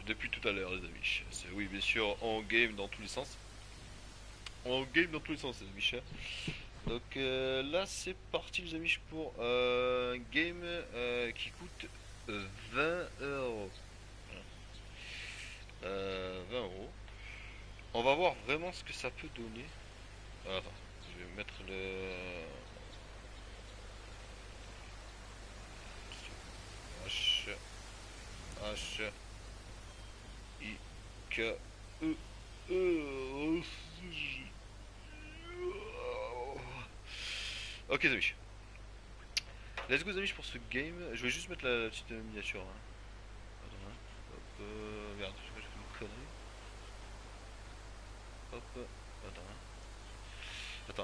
depuis tout à l'heure, les amis. Oui, bien sûr, on game dans tous les sens. On game dans tous les sens, les amis. Donc là, c'est parti, les amis, pour un game qui coûte 20 euros. Voilà. 20 euros. On va voir vraiment ce que ça peut donner. Ah, attends, je vais mettre le H H I K E E. Ok, les amis. Let's go, les amis, pour ce game. Je vais juste mettre la petite miniature. Hein. Attends, hein. Hop, merde, je crois que j'ai fait une connerie. Hop, attends, hein.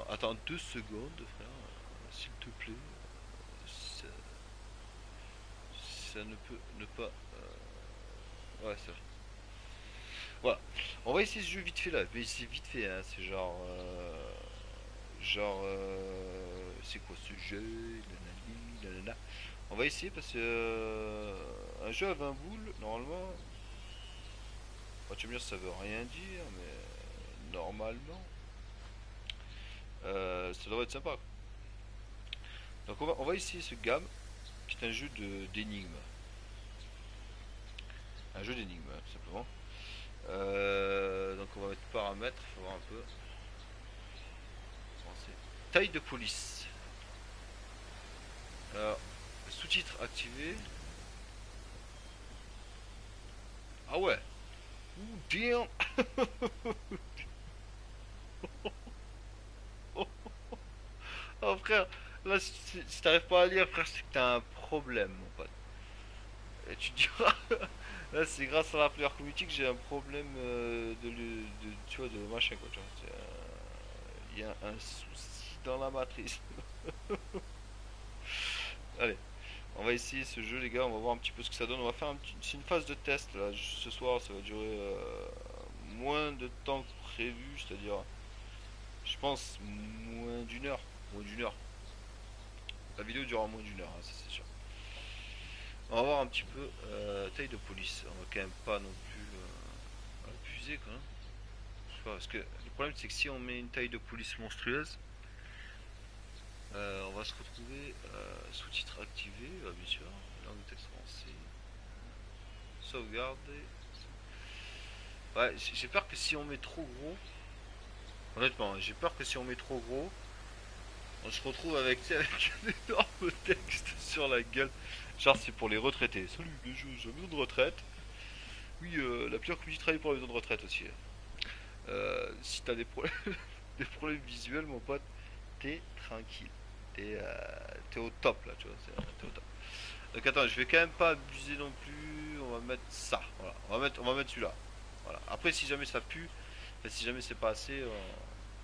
Attends 2 secondes, frère. S'il te plaît. Ça, ça ne peut ne pas. Ouais, c'est vrai. Voilà. On va essayer ce jeu vite fait là. Mais c'est vite fait, hein. C'est genre. C'est quoi ce jeu? Nanani, nanana. On va essayer parce que. Un jeu à 20 boules, normalement. Bah, tu me dire, ça veut rien dire, mais. Normalement. Ça devrait être sympa. Donc on va essayer ce gamme, qui est un jeu d'énigmes. Un jeu d'énigmes, tout simplement. Donc on va mettre paramètres, faut voir un peu. Taille de police. Alors, sous-titres activés. Ah ouais. Ouh, damn. Oh frère, là si t'arrives pas à lire, frère, c'est que t'as un problème, mon pote. Et tu te diras, là c'est grâce à la player community que j'ai un problème tu vois, de machin quoi, tu vois. Il y a un souci dans la matrice. Allez, on va essayer ce jeu les gars, on va voir un petit peu ce que ça donne. On va faire c'est une phase de test là, ce soir ça va durer moins de temps que prévu, c'est-à-dire je pense moins d'une heure. Moins d'une heure. La vidéo durera moins d'une heure, hein, ça c'est sûr. On va voir un petit peu taille de police. On va quand même pas non plus abuser quoi. Hein. Je sais pas, parce que le problème c'est que si on met une taille de police monstrueuse, on va se retrouver sous-titres activés, bien sûr, langue de texte français, sauvegarder. Ouais, j'ai peur que si on met trop gros, honnêtement, j'ai peur que si on met trop gros, on se retrouve avec, avec un énorme texte sur la gueule. Genre c'est pour les retraités. Salut les jeux, j'ai besoin de retraite. Oui, la pire community travaille pour les maisons de retraite aussi. Si t'as des problèmes, des problèmes visuels, mon pote, t'es tranquille. T'es au top là, tu vois. T'es au top. Donc attends, je vais quand même pas abuser non plus. On va mettre ça. Voilà. On va mettre celui-là. Voilà. Après, si jamais ça pue, enfin, si jamais c'est pas assez,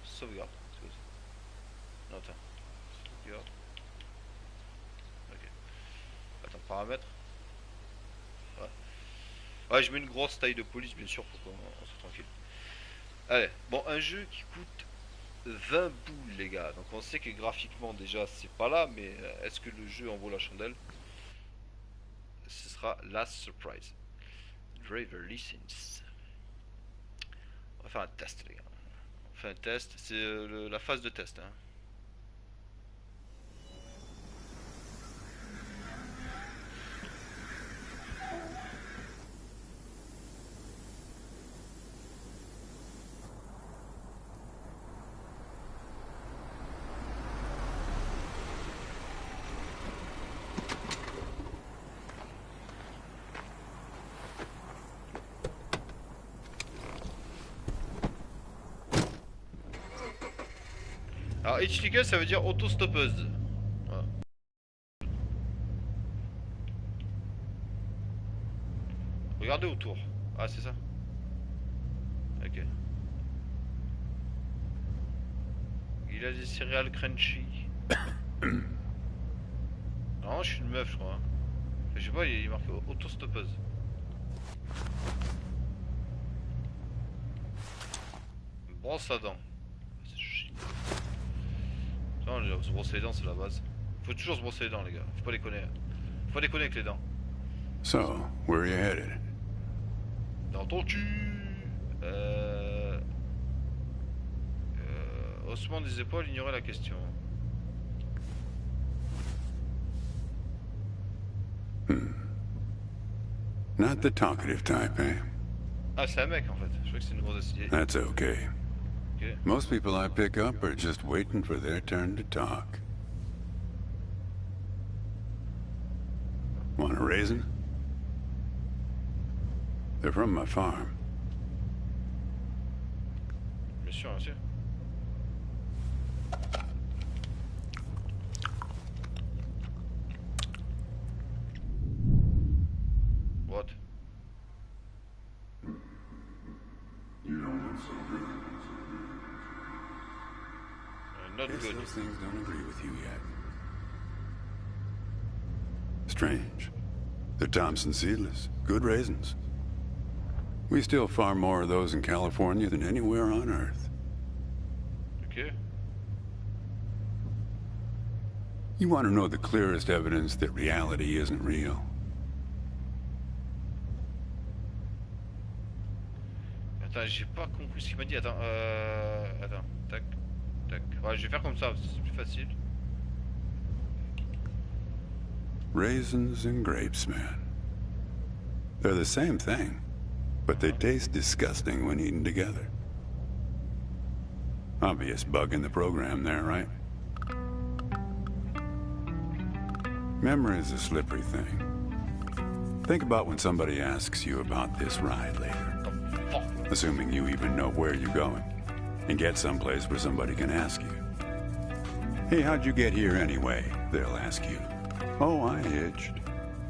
sauvegarde. Non, attends. Sauvegarde. Ok. Attends, paramètres. Ouais. Ouais, je mets une grosse taille de police, bien sûr, pour qu'on soit tranquille. Allez, bon, un jeu qui coûte 20 boules, les gars. Donc on sait que graphiquement, déjà, c'est pas là, mais est-ce que le jeu en vaut la chandelle? Ce sera Last Surprise. Driver License. On va faire un test, les gars. On fait un test, c'est la phase de test. Hein. Alors, HTK, ça veut dire auto-stoppeuse. Voilà. Regardez autour. Ah, c'est ça. Ok. Il a des céréales crunchy. Non, je suis une meuf, je crois. Hein. Je sais pas, il est marqué auto-stoppeuse. Brosse à dents. Non, se brosser les dents, c'est la base. Faut toujours se brosser les dents, les gars. Faut pas déconner. Faut pas déconner avec les dents. So, where are you headed? dans ton cul. Haussement des épaules, ignorer la question. Not the talkative type, eh? Ah, c'est un mec en fait. Je crois que c'est une grosse acier. That's okay. Ok. Most people I pick up are just waiting for their turn to talk. Want a raisin? They're from my farm. Bien sûr, bien sûr. What? Not Guess good. those things don't agree with you yet. Strange. They're Thompson seedless. Good raisins. We still farm more of those in California than anywhere on Earth. Ok. You want to know the clearest evidence that reality isn't real? Attends, j'ai pas compris ce qu'il m'a dit. Attends, attends. Tac, tac. Ouais, je vais faire comme ça, c'est plus facile. Raisins and grapes, man. They're the same thing, but they taste disgusting when eaten together. Obvious bug in the program there, right? Memory is a slippery thing. Think about when somebody asks you about this ride later. Oh, Assuming you even know where you're going, and get someplace where somebody can ask you. Hey, how'd you get here anyway? They'll ask you. Oh, I hitched.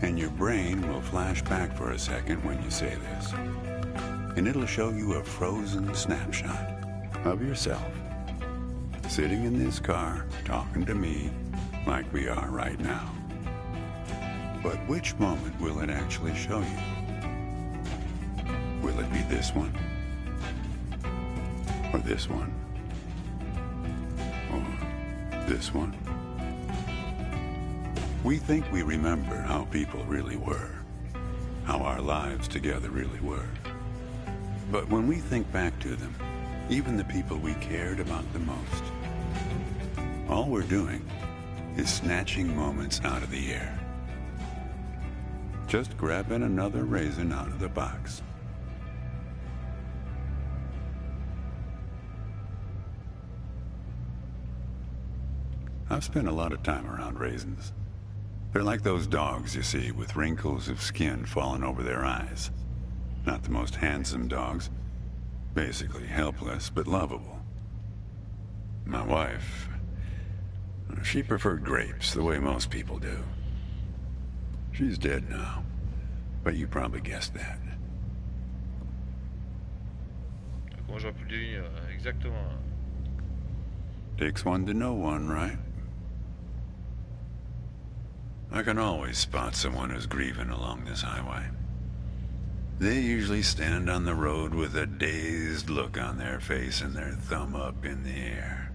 And your brain will flash back for a second when you say this. And it'll show you a frozen snapshot of yourself, sitting in this car, talking to me like we are right now. But which moment will it actually show you? Will it be this one? Or this one? Or this one? We think we remember how people really were, how our lives together really were. But when we think back to them, even the people we cared about the most, all we're doing is snatching moments out of the air. Just grabbing another raisin out of the box. I've spent a lot of time around raisins. They're like those dogs you see with wrinkles of skin falling over their eyes. Not the most handsome dogs. Basically helpless, but lovable. My wife, she preferred grapes the way most people do. She's dead now, but you probably guessed that. comment j'aurais pu le deviner exactement. Takes one to know one, right? I can always spot someone who's grieving along this highway. They usually stand on the road with a dazed look on their face and their thumb up in the air.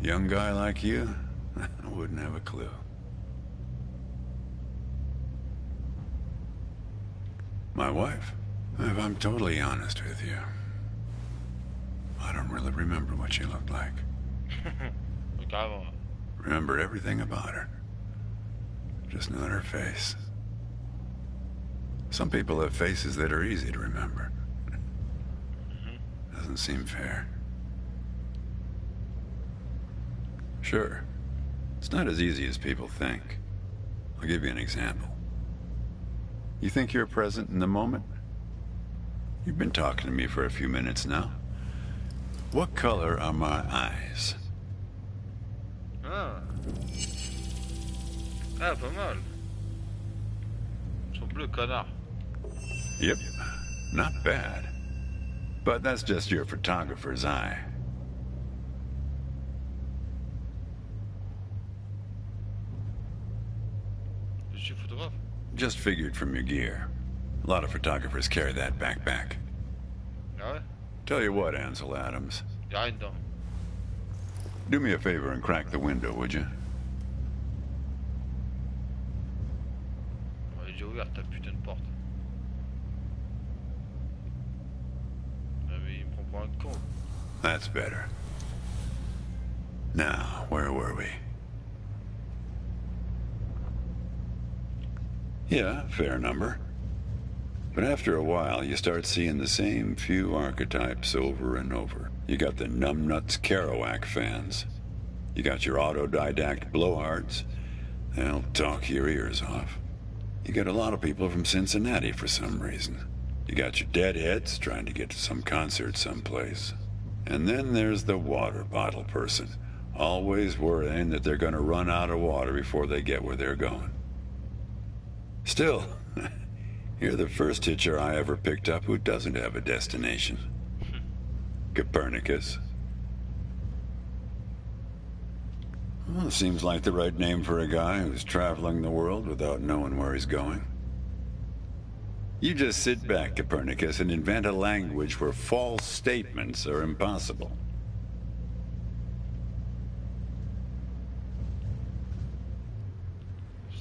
Young guy like you, I wouldn't have a clue. My wife, if I'm totally honest with you, I don't really remember what she looked like. Carrément. Remember everything about her. Just not her face. Some people have faces that are easy to remember. Doesn't seem fair. Sure, it's not as easy as people think. I'll give you an example. You think you're present in the moment? You've been talking to me for a few minutes now. What color are my eyes? Ah. Ah, pas mal. Ils sont bleus, connard. Yep, not bad. But that's just your photographer's eye. Je suis photographe. Just figured from your gear. A lot of photographers carry that backpack. Ah ouais? Tell you what, Ansel Adams. Y'a rien dedans. Do me a favor and crack the window, would you? ouverte ta putain de porte. Ah mais il me prend pour un con. That's better. Now, where were we? Yeah, fair number. But after a while, you start seeing the same few archetypes over and over. You got the numbnuts Kerouac fans. You got your autodidact blowhards. They'll talk your ears off. You got a lot of people from Cincinnati for some reason. You got your deadheads trying to get to some concert someplace. And then there's the water bottle person, always worrying that they're going to run out of water before they get where they're going. Still, you're the first hitcher I ever picked up who doesn't have a destination. Copernicus. Well, seems like the right name for a guy who's traveling the world without knowing where he's going. You just sit back, Copernicus, and invent a language where false statements are impossible.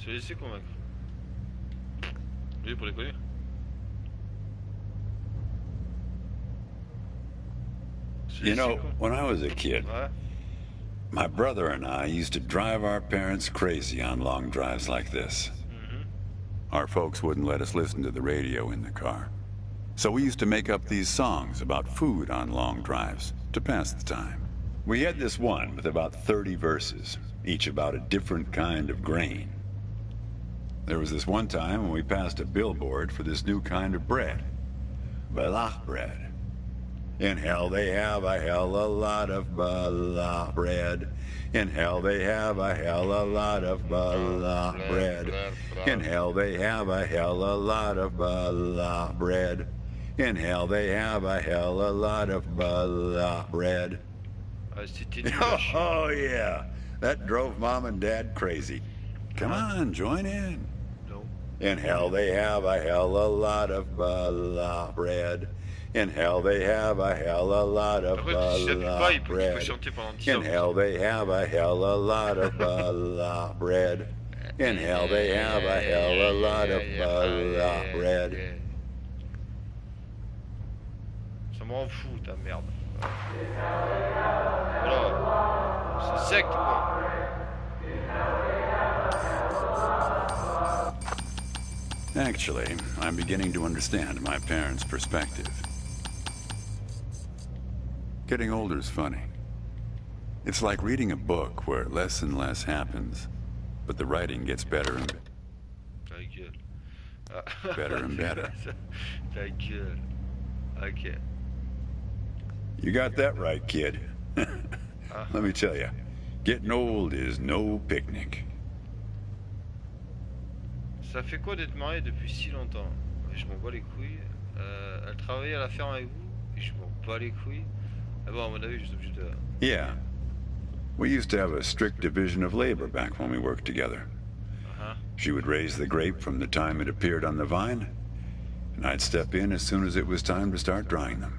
Je vais laisser convaincre. Oui, pour les connaître. You know, when I was a kid, Ouais. my brother and I used to drive our parents crazy on long drives like this. Our folks wouldn't let us listen to the radio in the car. So we used to make up these songs about food on long drives to pass the time. We had this one with about 30 verses, each about a different kind of grain. There was this one time when we passed a billboard for this new kind of bread, balach bread. In hell they have a hell a lot of balach bread. In hell they have a hell a lot of balach bread. In hell they have a hell a lot of balach bread. In hell they have a hell a lot of balach bread. Ah, c'était nul à chier. Oh yeah, that drove Mom and Dad crazy. Come on, join in. Non. In hell they have a hell a lot of balach bread. In hell they have a hell a lot of Après, si j'appuie pas, il peut bread. chanter pendant 10 In ans. hell they have a hell a lot of balach bread. In hell they have a hell a lot of balach bread. Ça m'en fout ta merde. Voilà. C'est sec quoi. Actually, I'm beginning to understand my parents' perspective. Getting older is funny. It's like reading a book where less and less happens, but the writing gets better and Ta gueule. Ah. better and better. Ta gueule. Ok. You got that right, kid. Let me tell you, getting old is no picnic. Ça fait quoi d'être marié depuis si longtemps? Je m'en bats les couilles. Elle travaillait à la ferme avec vous? Et je m'en bats les couilles. Ah bon, à mon avis, je suis obligé de... Yeah. We used to have a strict division of labor back when we worked together. She would raise the grape from the time it appeared on the vine, and I'd step in as soon as it was time to start drying them.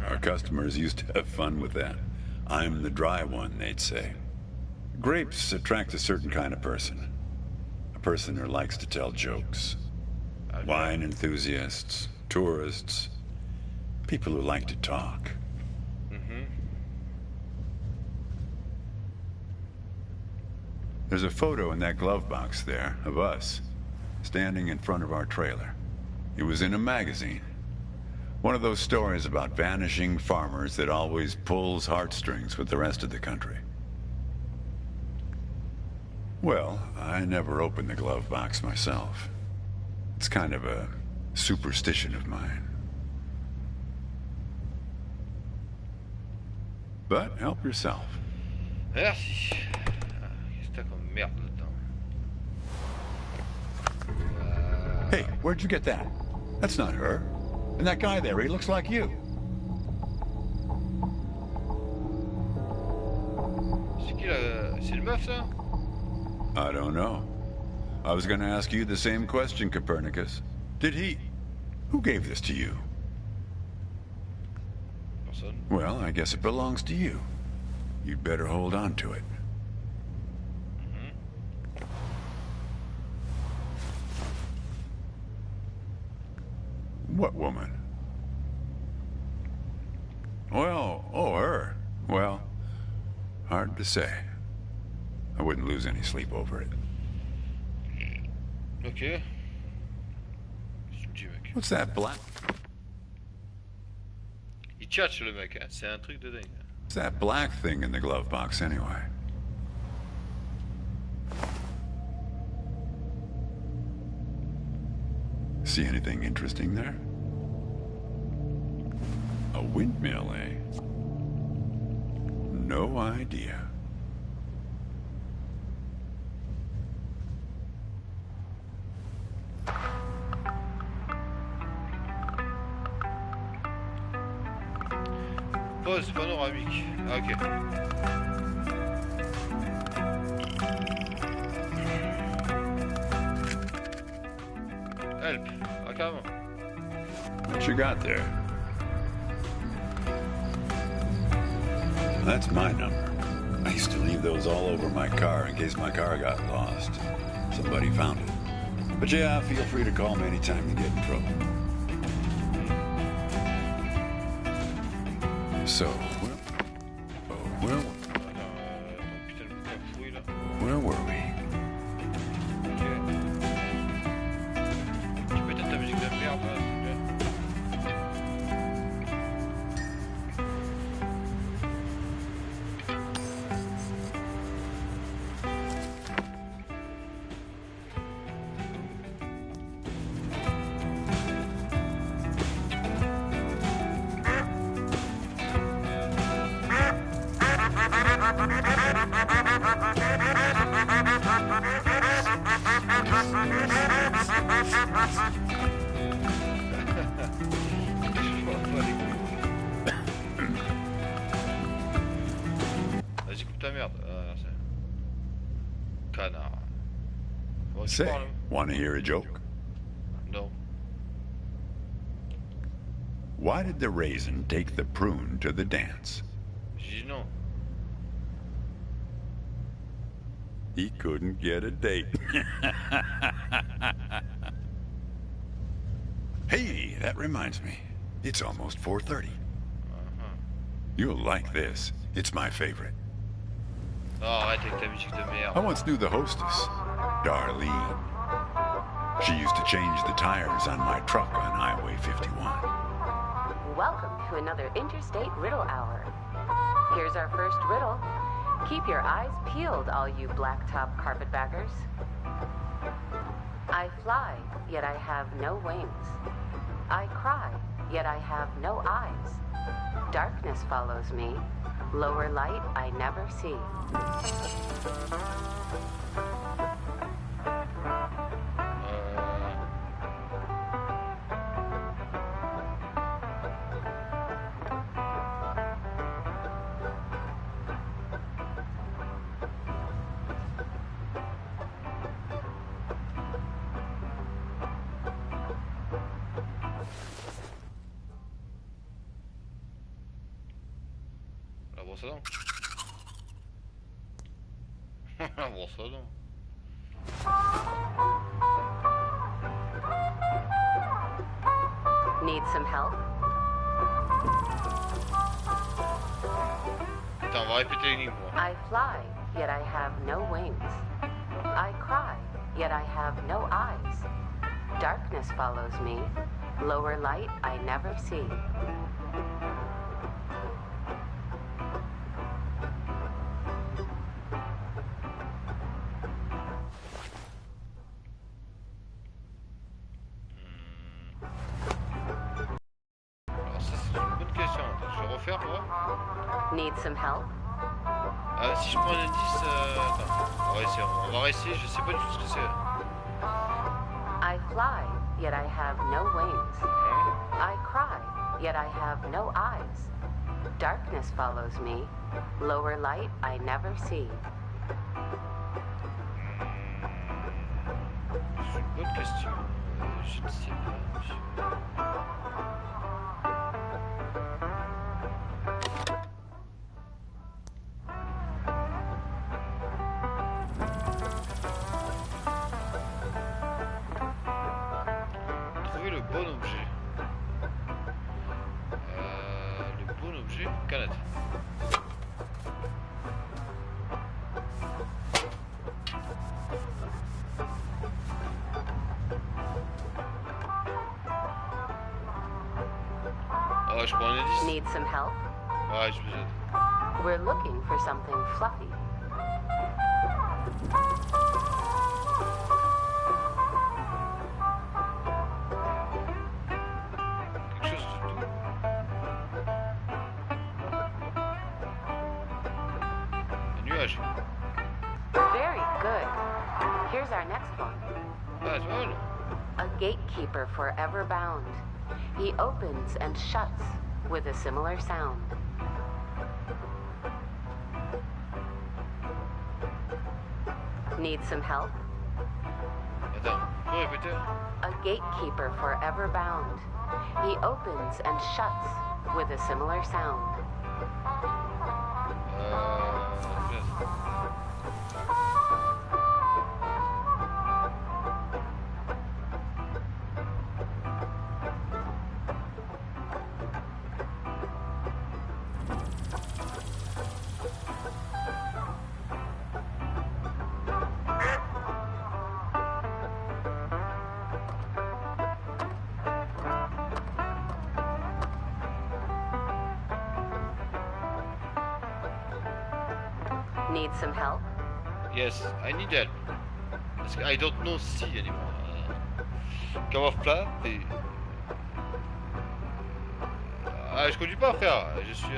Our customers used to have fun with that. I'm the dry one, they'd say. Grapes attract a certain kind of person. A person who likes to tell jokes. Wine enthusiasts, tourists, people who like to talk. There's a photo in that glove box there of us, standing in front of our trailer. It was in a magazine. One of those stories about vanishing farmers that always pulls heartstrings with the rest of the country. Well, I never opened the glove box myself. It's kind of a superstition of mine. But help yourself. Merci. Qu'est-ce que t'as comme merde là-dedans? Hey, where'd you get that? That's not her. And that guy there, he looks like you. C'est qui là? C'est le meuf ça? I don't know. I was gonna ask you the same question, Copernicus. Did he... Who gave this to you? Personne. Well, I guess it belongs to you. You'd better hold on to it. What woman? Well, oh, her. Well, hard to say. I wouldn't lose any sleep over it. Ok. Qu'est-ce que tu me dis, mec? What's that black? Il tchatche le mec, hein. C'est un truc de dingue. What's that black thing in the glove box anyway? See anything interesting there? A windmill, eh? No idea. Pause panoramique. Ah, ok. Help. Ah, carrément. What you got there? That's my number. I used to leave those all over my car in case my car got lost. Somebody found it. But yeah, feel free to call me anytime you get in trouble. So, where were we? Ok. Tu peux éteindre ta musique de merde là, s'il te plaît? Vas-y, coupe ta merde. Ah, c'est... Canard. Bon, tu Say, parles, hein? want to hear a joke? Non. Why did the raisin take the prune to the dance? J'ai dit non. He couldn't get a date. Hey, that reminds me. It's almost 4:30. You'll like this. It's my favorite. Oh, arrête avec ta musique de I merde. once knew the hostess, Darlene. She used to change the tires on my truck on Highway 51. Welcome to another Interstate Riddle Hour. Here's our first riddle. Keep your eyes peeled, all you blacktop carpetbaggers. I fly, yet I have no wings. I cry, yet I have no eyes. Darkness follows me. Lower light I never see. La brosse à dents. La brosse à dents. Need some help? Attends, on va répéter l'énigme. I fly, yet I have no wings. I cry, yet I have no eyes. Darkness follows me. Lower light I never see. Alors ça c'est une bonne question. Attends, je vais refaire pour voir. Need some help? Ah, si je prends un indice... Attends, on va réessayer, je sais pas du tout ce que c'est. I fly, yet I have no wings. Hein? I cry, yet I have no eyes. Darkness follows me. Lower light I never see. C'est une bonne question. Je ne sais pas. Trouver le bon objet. je prends un indice. Need some help? Ouais, je me jette. We're looking for something fluffy. Quelque chose de doux. Un nuage. Very good. Here's our next one. Ah, c'est mal. A gatekeeper forever bound. He opens and shuts with a similar sound. Need some help? Attends, faut répéter. A gatekeeper forever bound. He opens and shuts with a similar sound. Need some help? Yes, I need help. Parce que I don't know see anymore. Camouflage et... Ah, je conduis pas, frère. Je suis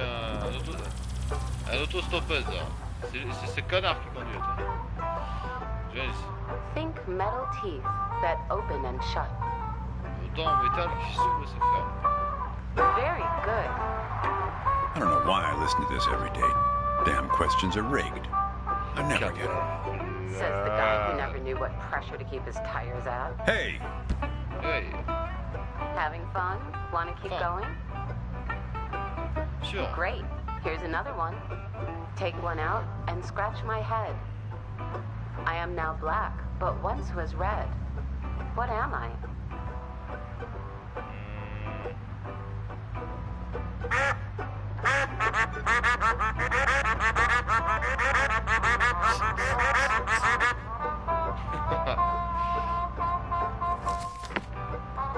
un autostoppeuse. C'est ce connard qui conduit. Je viens ici. Think metal teeth that open and shut. Autant en métal qui s'ouvre et se ferme. Very good. I don't know why I listen to this every day. Damn questions are rigged. I never get it. Says the guy who never knew what pressure to keep his tires at. Hey! Hey, Having fun? Want to keep Fun. going? sure. Great. Here's another one. Take one out and scratch my head. I am now black, but once was red. What am I?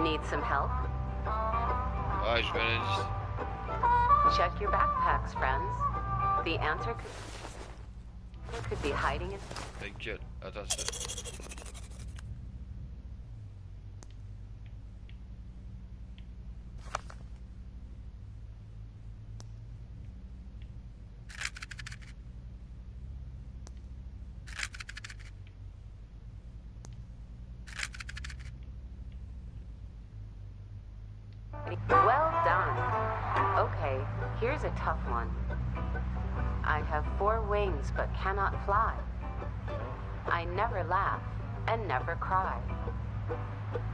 Need some help? Ouais, je vais à l'indice. Check your backpacks, friends. The answer could be hiding in... Ta gueule. Attends, c'est... Well done. Okay, here's a tough one. I have 4 wings but cannot fly. I never laugh and never cry.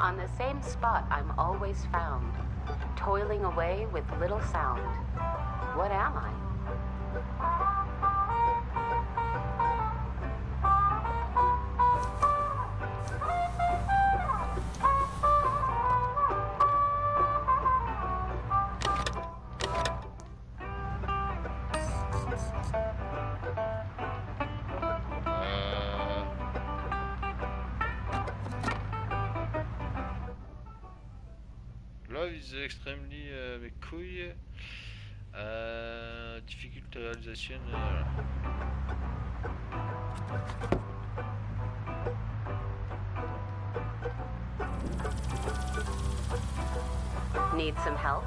On the same spot I'm always found, toiling away with little sound. What am I? Love is extremely mes couilles. Difficulté de réalisation. Voilà. Need some help?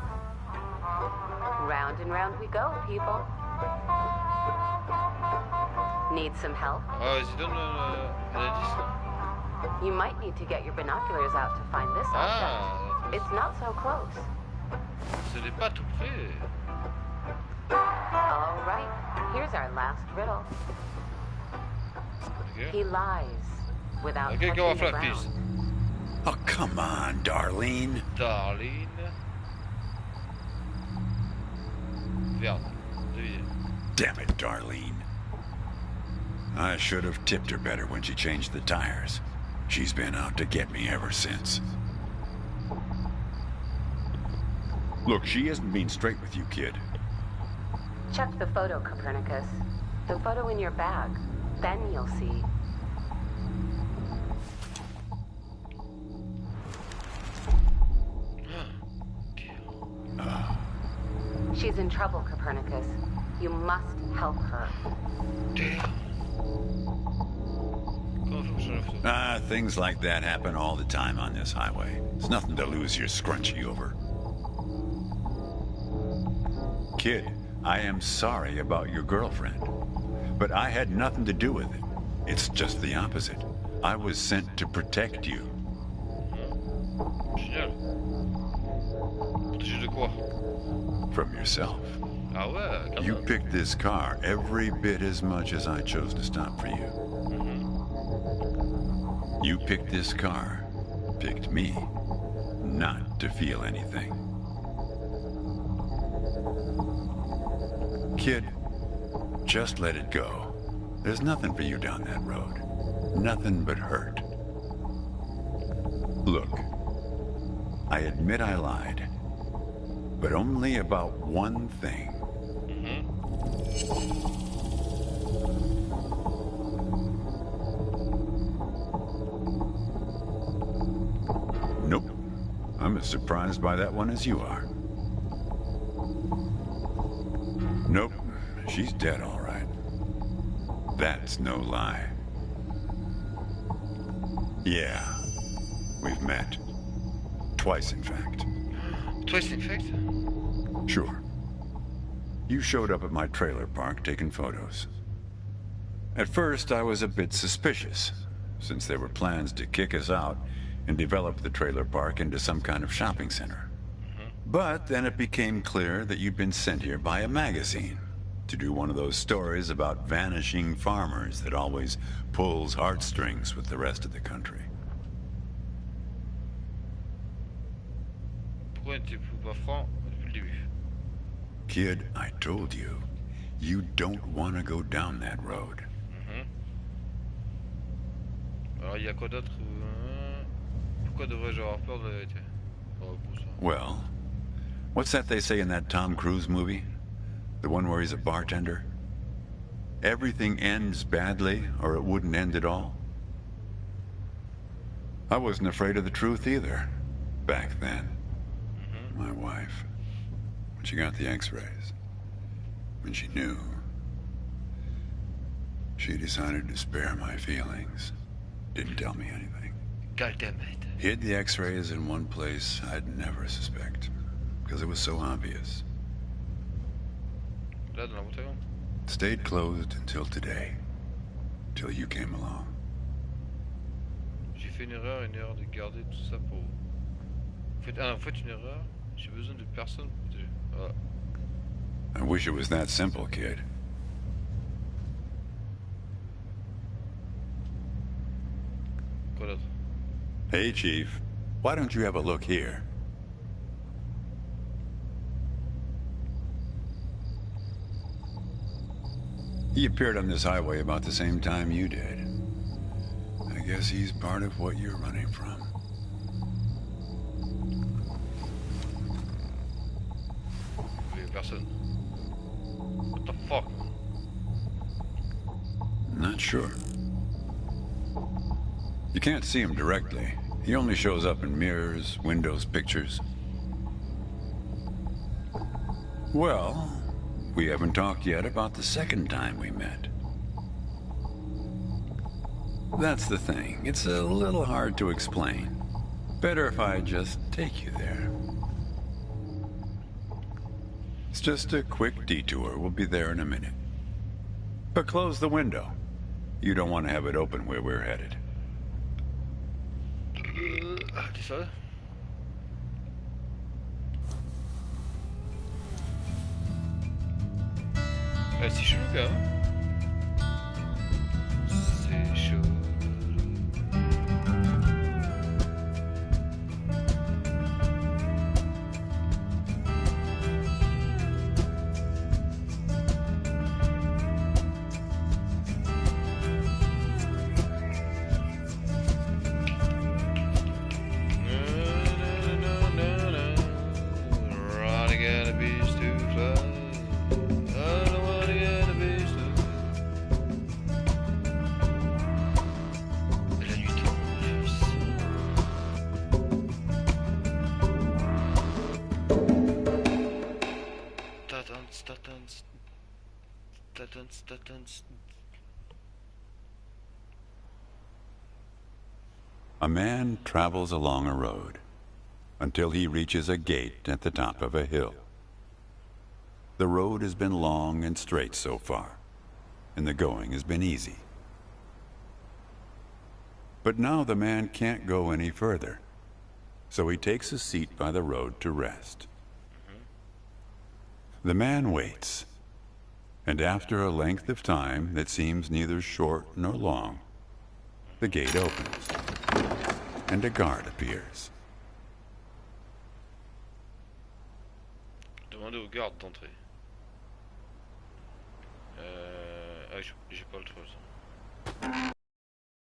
Round and round we go, people. Need some help? Ah, vas-y, donne un indice. You might need to get your binoculars out to find this object. Ah, It's not so close. ce n'est pas tout près. All right, here's our last riddle. Ok. He lies without Ok, touching go off the like this. ground. Oh, come on, Darlene. Darlene. Verde. Devinez. Damn it, Darlene. I should have tipped her better when she changed the tires. She's been out to get me ever since. Look, she isn't being straight with you, kid. Check the photo, Copernicus. The photo in your bag. Then you'll see. She's in trouble, Copernicus. You must help her. Damn. Comment faut que j'enlève ça? Ah, things like that happen all the time on this highway. It's nothing to lose your scrunchie over. Kid, I am sorry about your girlfriend, but I had nothing to do with it. It's just the opposite. I was sent to protect you. Génial. Protégé de quoi? From yourself. Ah ouais, quand You même. picked this car every bit as much as I chose to stop for you. You picked this car, picked me, not to feel anything. Kid, just let it go. There's nothing for you down that road. Nothing but hurt. Look, I admit I lied, but only about one thing. Nope. I'm as surprised by that one as you are. Nope. She's dead, all right. That's no lie. Yeah. We've met. Twice, in fact. Twice, in fact? Sure. You showed up at my trailer park taking photos. At first, I was a bit suspicious, since there were plans to kick us out and develop the trailer park into some kind of shopping center. But then it became clear that you'd been sent here by a magazine to do one of those stories about vanishing farmers that always pulls heartstrings with the rest of the country. Pourquoi n'étais pas franc depuis le début? Kid, I told you, you don't want to go down that road. Alors il y a quoi d'autre? Pourquoi devrais-je avoir peur de la vérité? Oh, pour ça. Well, what's that they say in that Tom Cruise movie? The one where he's a bartender? Everything ends badly, or it wouldn't end at all. I wasn't afraid of the truth either, back then. My wife, when she got the x-rays, when she knew, she decided to spare my feelings. Didn't tell me anything. God damn it. Hid the x-rays in one place I'd never suspect, because it was so obvious. Là, dans la bouteille? Stayed closed until today, till you came along. J'ai fait une erreur de garder tout ça pour... Vous faites une erreur, j'ai besoin de personne pour protéger. Voilà. I wish it was that simple, kid. Quoi d'autre? Hey, Chief, why don't you have a look here? He appeared on this highway about the same time you did. I guess he's part of what you're running from. Personne. What the fuck? Not sure. You can't see him directly. He only shows up in mirrors, windows, pictures. Well, we haven't talked yet about the second time we met. That's the thing. It's a little hard to explain. Better if I just take you there. It's just a quick detour. We'll be there in a minute. But close the window. You don't want to have it open where we're headed. T'es sérieux? C'est chelou quand même. C'est chaud. Running at a beast to fly. I don't wanna get a beast to A man travels along a road until he reaches a gate at the top of a hill. The road has been long and straight so far, and the going has been easy. But now the man can't go any further, so he takes a seat by the road to rest. The man waits, and after a length of time that seems neither short nor long, the gate opens, and a guard appears. Demandez au garde d'entrer. J'ai pas le choix.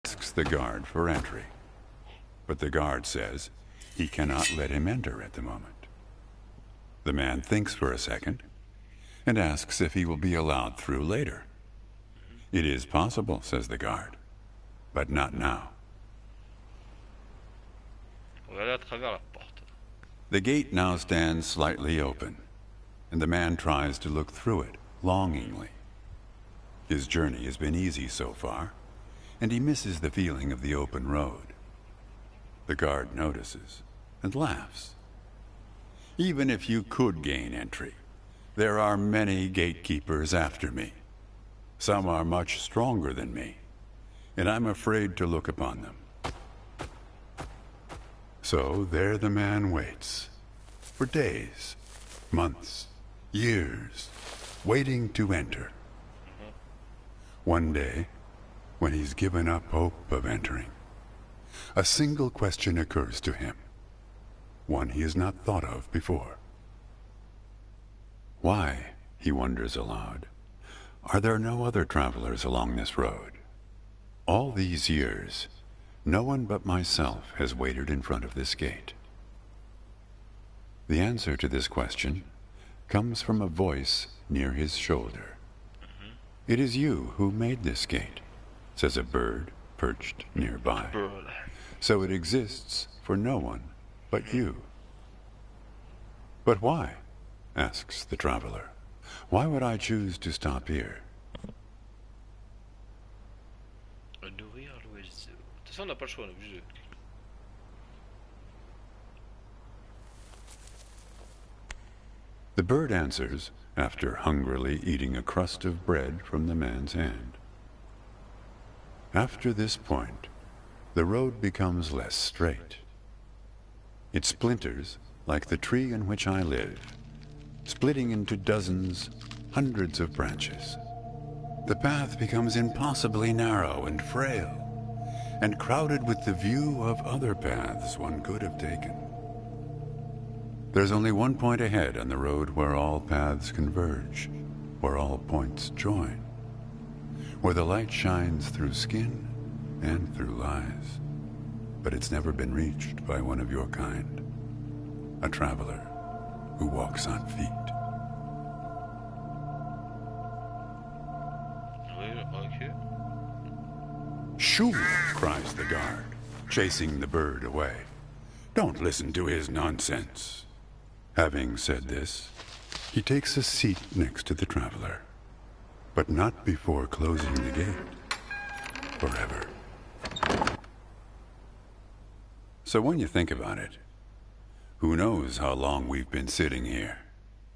Asks the guard for entry, but the guard says he cannot let him enter at the moment. The man thinks for a second and asks if he will be allowed through later. It is possible, says the guard, but not now. On va aller à travers la porte. The gate now stands slightly open, and the man tries to look through it longingly. His journey has been easy so far, and he misses the feeling of the open road. The guard notices and laughs. Even if you could gain entry, there are many gatekeepers after me. Some are much stronger than me, and I'm afraid to look upon them. So there the man waits, for days, months, years, waiting to enter. One day, when he's given up hope of entering, a single question occurs to him, one he has not thought of before. Why, he wonders aloud, are there no other travelers along this road? All these years, no one but myself has waited in front of this gate. The answer to this question comes from a voice near his shoulder. It is you who made this gate, says a bird perched nearby. So it exists for no one but you. But why? Asks the traveler. Why would I choose to stop here? Nourrir l'oiseau. De toute façon, on n'a pas le choix, on est obligé de... The bird answers after hungrily eating a crust of bread from the man's hand. After this point, the road becomes less straight. It splinters like the tree in which I live, splitting into dozens, hundreds of branches. The path becomes impossibly narrow and frail, and crowded with the view of other paths one could have taken. There's only one point ahead on the road where all paths converge, where all points join, where the light shines through skin and through lies. But it's never been reached by one of your kind, a traveler who walks on feet. Okay. Shoo! Cries the guard, chasing the bird away. Don't listen to his nonsense. Having said this, he takes a seat next to the traveler, but not before closing the gate forever. So when you think about it, who knows how long we've been sitting here,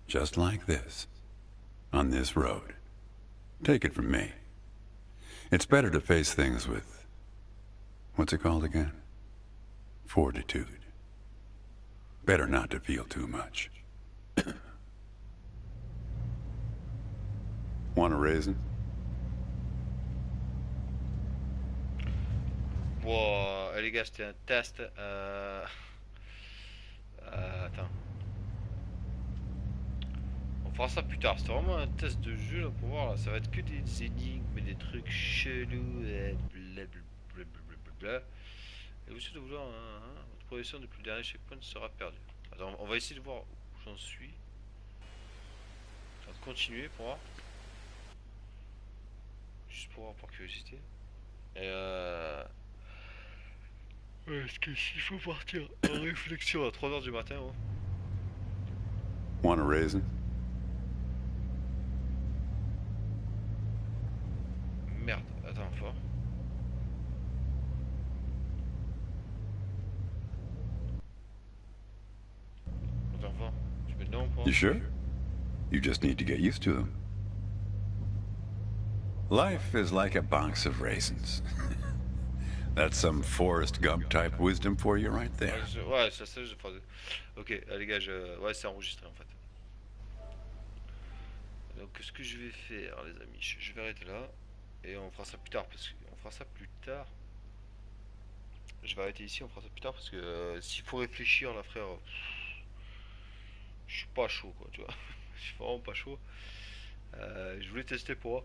just like this, on this road. Take it from me. It's better to face things with, what's it called again? Fortitude. Better not to feel too much. Want a raisin? Wow, les gars, c'était un test. Attends. On fera ça plus tard. C'était vraiment un test de jeu là, pour voir. Là. Ça va être que des énigmes et des trucs chelous. Blablabla. Et vous souhaitez vouloir votre progression depuis le dernier checkpoint sera perdue. Attends, on va essayer de voir où j'en suis. On va continuer pour voir. Juste pour voir par curiosité. Et est-ce que s'il faut partir en réflexion à 3h du matin, ouais. Want a raisin? fort. Faire fort. Tu mets dedans ou pas? You sure? You just need to get used to them. Life is like a box of raisins. That's some Forrest Gump type wisdom for you right there. Ouais, ça je pense. Ok, les gars, ouais, c'est enregistré en fait. Donc ce que je vais faire, les amis, je vais arrêter là. Et on fera ça plus tard, parce qu'on fera ça plus tard. Je vais arrêter ici, on fera ça plus tard, parce que s'il faut réfléchir, là, frère, je suis pas chaud, quoi, tu vois. Je suis vraiment pas chaud. Je voulais tester pour voir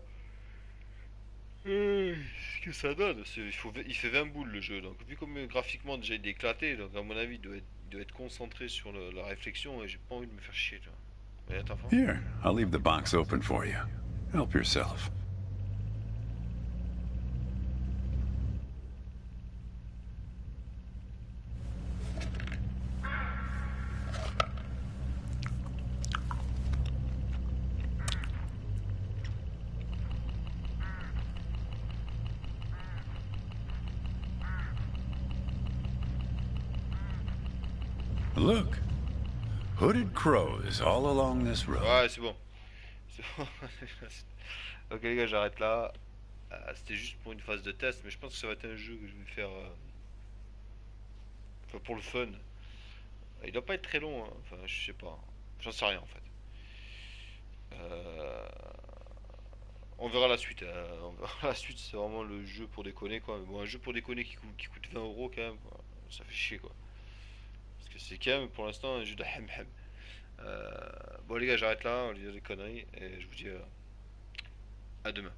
ce que ça donne. Il fait 20 boules le jeu, donc vu comme graphiquement déjà il est éclaté, donc à mon avis il doit être concentré sur la réflexion et j'ai pas envie de me faire chier, tu vois. Mais attends, fort. Here, I'll leave the box open for you. Help yourself. Look, hooded crows all along this road. Ouais, c'est bon. C'est bon. Ok les gars, j'arrête là. C'était juste pour une phase de test, mais je pense que ça va être un jeu que je vais faire enfin, pour le fun. Il doit pas être très long, hein. Enfin je sais pas. J'en sais rien en fait. Euh, On verra la suite. On verra la suite, c'est vraiment le jeu pour déconner quoi. Mais bon, un jeu pour déconner qui coûte 20 € quand même, ça fait chier quoi. Parce que c'est quand même pour l'instant un jeu de hem hem. Bon les gars, j'arrête là, on dit des conneries et je vous dis à demain.